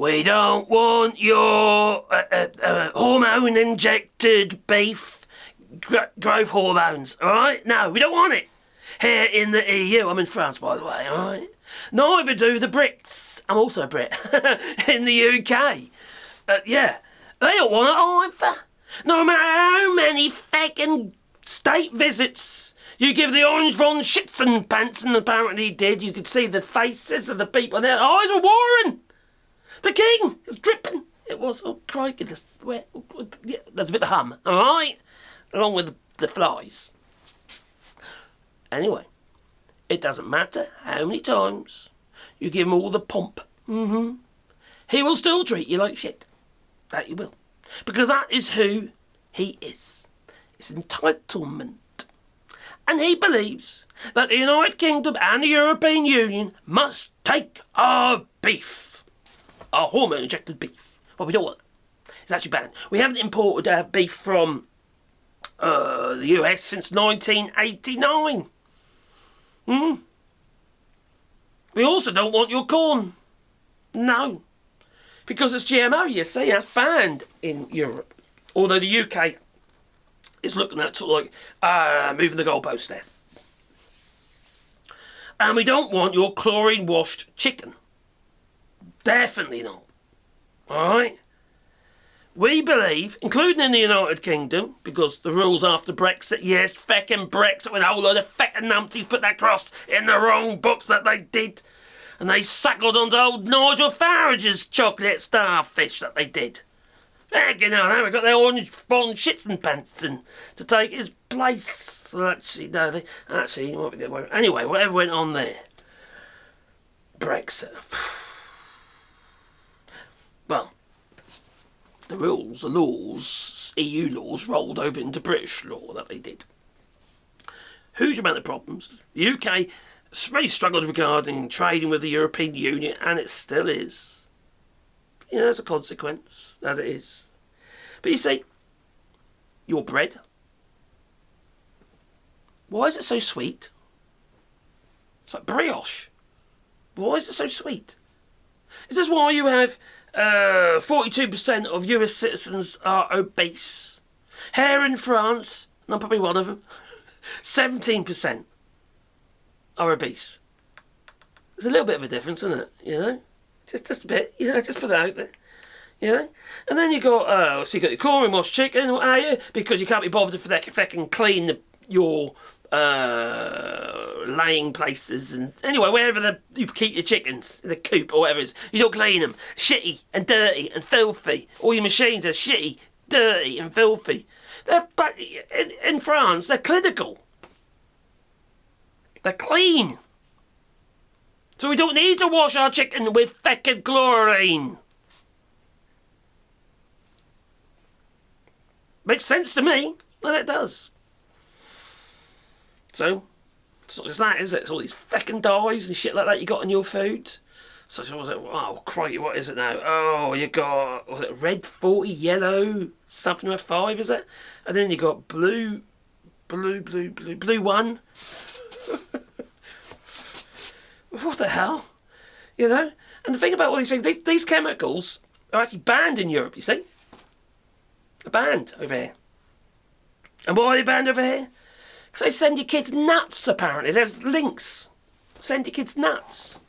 We don't want your hormone-injected beef growth hormones, all right? No, we don't want it here in the EU. I'm in France, by the way, all right? Neither do the Brits. I'm also a Brit. In the UK. Yeah, they don't want it either. No matter how many feckin' state visits you give the Orange von Schitzenpants, and apparently he did, you could see the faces of the people, and their eyes were watering. The king is dripping. It was, oh crikey, there's a bit of hum, all right? Along with the flies. Anyway, it doesn't matter how many times you give him all the pomp. He will still treat you like shit. That he will. Because that is who he is. It's entitlement. And he believes that the United Kingdom and the European Union must take our beef. Our hormone-injected beef. Well, we don't want it. It's actually banned. We haven't imported beef from the US since 1989. We also don't want your corn. No. Because it's GMO, you see, that's banned in Europe. Although the UK is looking at sort of like moving the goalposts there. And we don't want your chlorine-washed chicken. Definitely not. Alright? We believe, including in the United Kingdom, because the rules after Brexit, yes, feckin' Brexit, with a whole load of feckin' numpties put that cross in the wrong books that they did. And they suckled onto old Nigel Farage's chocolate starfish that they did. Heck, you know, now we've got their orange von Schitzenpants in to take his place. Well, actually, no, it might be the other way. Anyway, whatever went on there. Brexit. Well, the rules, the laws, EU laws rolled over into British law that they did. Huge amount of problems. The UK really struggled regarding trading with the European Union, and it still is. You know, as a consequence, that it is. But you see, your bread, why is it so sweet? It's like brioche. Why is it so sweet? Is this why you have 42% of US citizens are obese? Here in France, and I'm probably one of them, 17% are obese. There's a little bit of a difference, isn't it? You know? Just a bit, you know, just put that out there. You know? And then you got, so you got your corn and washed chicken, what are you? Because you can't be bothered for that fucking clean your laying places, and anyway, wherever you keep your chickens, in the coop or whatever it is, you don't clean them. Shitty and dirty and filthy. All your machines are shitty, dirty and filthy. But in France, they're clinical. They're clean. So we don't need to wash our chicken with feckin' chlorine. Makes sense to me. Well, it does. So, it's not just that, is it? It's all these feckin' dyes and shit like that you got in your food. So, what was it? Oh, crikey, what is it now? Oh, you got, was it red 40, yellow, something with 5, is it? And then you got blue 1. What the hell? You know? And the thing about all these things, these chemicals are actually banned in Europe, you see? They're banned over here. And why are they banned over here? Because they send your kids nuts, apparently. There's links. Send your kids nuts.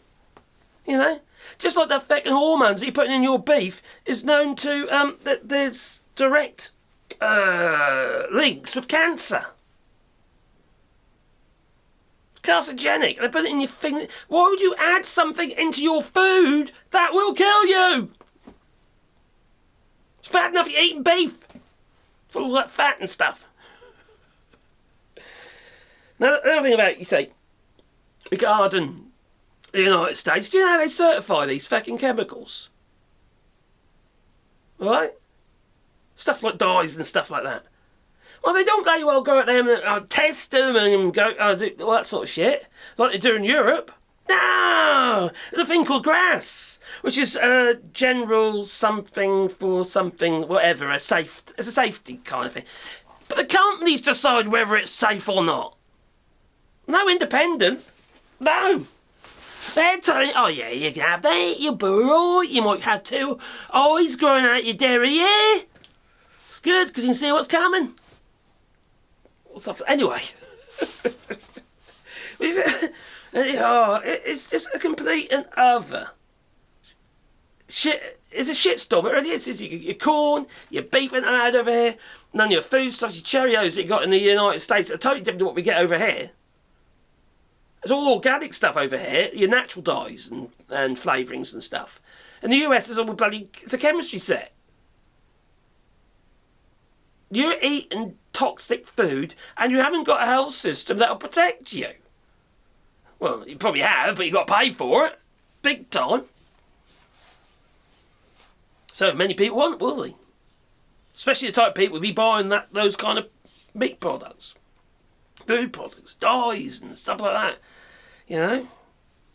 You know? Just like that feckin' hormones that you're putting in your beef is known to, that there's direct links with cancer. Carcinogenic. They put it in your thing. Why would you add something into your food that will kill you? It's bad enough you're eating beef. It's all that fat and stuff. Now, the other thing about it, you say, regarding the United States, do you know how they certify these fucking chemicals? Right? Stuff like dyes and stuff like that. Well, they don't let well go at them and test them and go do all that sort of shit like they do in Europe. No! There's a thing called GRAS, which is general something for something, whatever, it's a safety kind of thing. But the companies decide whether it's safe or not. No independent. No. They're telling you, oh yeah, you can have that, you'll be alright, you might have 2 eyes growing out your derriere. It's good, because you can see what's coming. What's up? Anyway. It's just a complete and utter shit. It's a shitstorm. It really is. It's your corn, your beef and allowed over here, none of your food stuff, your Cheerios that you got in the United States are totally different to what we get over here. It's all organic stuff over here, your natural dyes and flavourings and stuff. In the US, it's all bloody, it's a chemistry set. You're eating toxic food and you haven't got a health system that'll protect you. Well, you probably have, but you've got to pay for it. Big time. So many people won't, will they? Especially the type of people who be buying those kind of meat products. Food products, dyes and stuff like that. You know?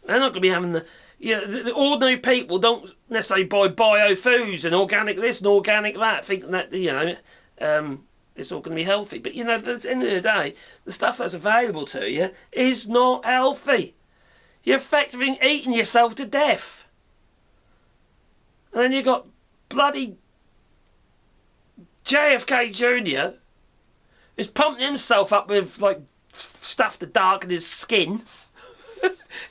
They're not going to be having the ordinary people don't necessarily buy bio foods and organic this and organic that, thinking that, it's all going to be healthy. But, at the end of the day, the stuff that's available to you is not healthy. You're effectively eating yourself to death. And then you've got bloody JFK Jr. who's pumping himself up with, stuff to darken his skin.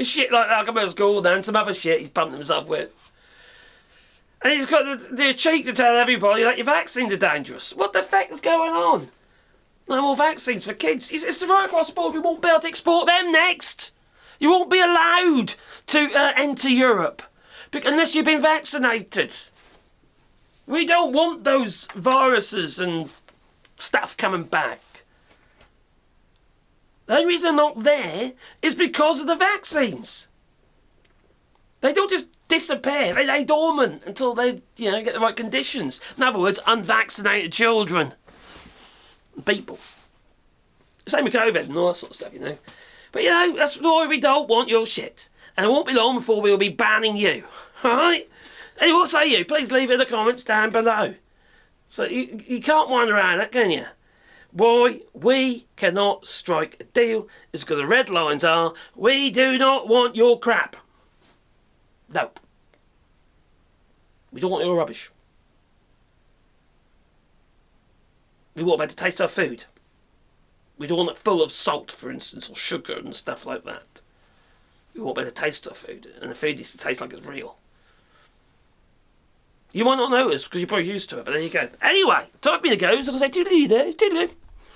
Shit like that, come out of school now, and some other shit he's pumping himself with. And he's got the cheek to tell everybody that your vaccines are dangerous. What the fuck is going on? No more vaccines for kids. It's right across the board. We won't be able to export them next. You won't be allowed to enter Europe unless you've been vaccinated. We don't want those viruses and stuff coming back. The only reason they're not there is because of the vaccines. They don't just disappear. They lay dormant until they, get the right conditions. In other words, unvaccinated children. People. Same with COVID and all that sort of stuff, But, that's why we don't want your shit. And it won't be long before we'll be banning you. Alright? Hey, what say you? Please leave it in the comments down below. So you can't wind around that, can you? Why we cannot strike a deal is because the red lines are, we do not want your crap. Nope. We don't want your rubbish. We want to be able to taste our food. We don't want it full of salt, for instance, or sugar and stuff like that. We want to be able to taste our food, and the food needs to taste like it's real. You might not notice because you're probably used to it, but there you go. Anyway, time for me to go, so I'm going to say toodaloo there, toodaloo.